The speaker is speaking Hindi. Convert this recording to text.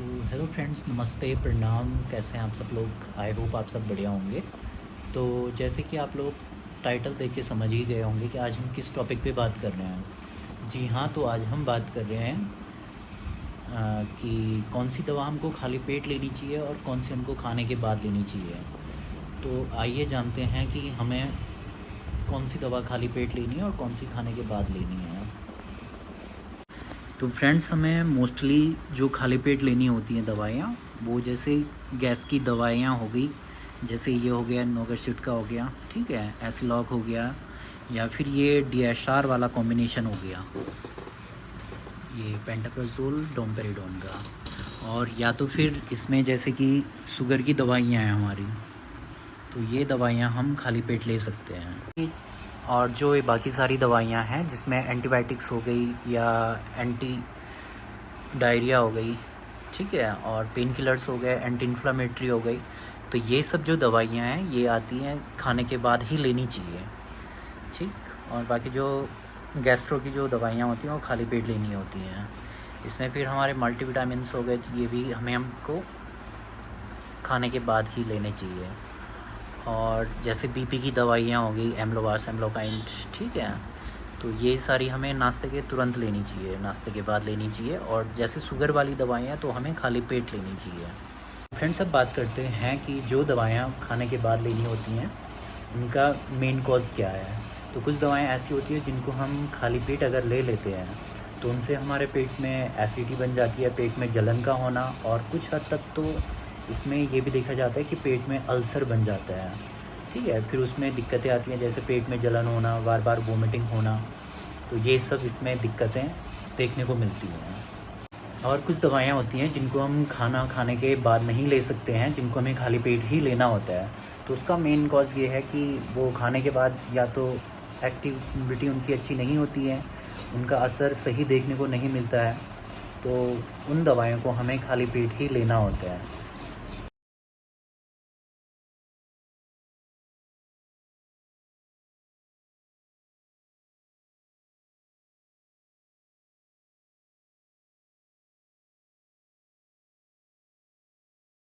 तो हेलो फ्रेंड्स, नमस्ते, प्रणाम। कैसे हैं आप सब लोग? आई होप आप सब बढ़िया होंगे। तो जैसे कि आप लोग टाइटल देख के समझ ही गए होंगे कि आज हम किस टॉपिक पे बात कर रहे हैं। जी हाँ, तो आज हम बात कर रहे हैं कि कौन सी दवा हमको खाली पेट लेनी चाहिए और कौन सी हमको खाने के बाद लेनी चाहिए। तो आइए जानते हैं कि हमें कौन सी दवा खाली पेट लेनी है और कौन सी खाने के बाद लेनी है। तो फ्रेंड्स, हमें मोस्टली जो खाली पेट लेनी होती हैं दवाइयाँ, वो जैसे गैस की दवाइयाँ हो गई, जैसे ये हो गया नोगासिड का हो गया, ठीक है, एसलॉग हो गया, या फिर ये डीएसआर वाला कॉम्बिनेशन हो गया, ये पेंटाप्राजोल डोमपेरिडोन का। और या तो फिर इसमें जैसे कि शुगर की दवाइयाँ हैं हमारी, तो ये दवाइयाँ हम खाली पेट ले सकते हैं। और जो ये बाकी सारी दवाइयाँ हैं जिसमें एंटीबायोटिक्स हो गई या एंटी डायरिया हो गई, ठीक है, और पेन किलर्स हो गए, एंटी इन्फ्लामेटरी हो गई, तो ये सब जो दवाइयाँ हैं ये आती हैं खाने के बाद ही लेनी चाहिए, ठीक। और बाकी जो गैस्ट्रो की जो दवाइयाँ होती हैं वो खाली पेट लेनी होती हैं। इसमें फिर हमारे मल्टीविटामिन्स हो गए, ये भी हमको खाने के बाद ही लेने चाहिए। और जैसे बीपी की दवाइयाँ हो गई, एम्लोवास, एम्लोकाइंड, ठीक है, तो ये सारी हमें नाश्ते के तुरंत लेनी चाहिए, नाश्ते के बाद लेनी चाहिए। और जैसे शुगर वाली दवाइयाँ तो हमें खाली पेट लेनी चाहिए। फ्रेंड्स, अब बात करते हैं कि जो दवाइयाँ खाने के बाद लेनी होती हैं उनका मेन कॉज़ क्या है। तो कुछ दवाएँ ऐसी होती हैं जिनको हम खाली पेट अगर ले लेते हैं तो उनसे हमारे पेट में एसिडिटी बन जाती है, पेट में जलन का होना, और कुछ हद तक तो इसमें ये भी देखा जाता है कि पेट में अल्सर बन जाता है, ठीक है। फिर उसमें दिक्कतें आती हैं जैसे पेट में जलन होना, बार बार वोमिटिंग होना, तो ये सब इसमें दिक्कतें देखने को मिलती हैं। और कुछ दवाइयाँ होती हैं जिनको हम खाना खाने के बाद नहीं ले सकते हैं, जिनको हमें खाली पेट ही लेना होता है। तो उसका मेन कॉज़ ये है कि वो खाने के बाद या तो एक्टिविटी उनकी अच्छी नहीं होती है, उनका असर सही देखने को नहीं मिलता है, तो उन दवाइयों को हमें खाली पेट ही लेना होता है।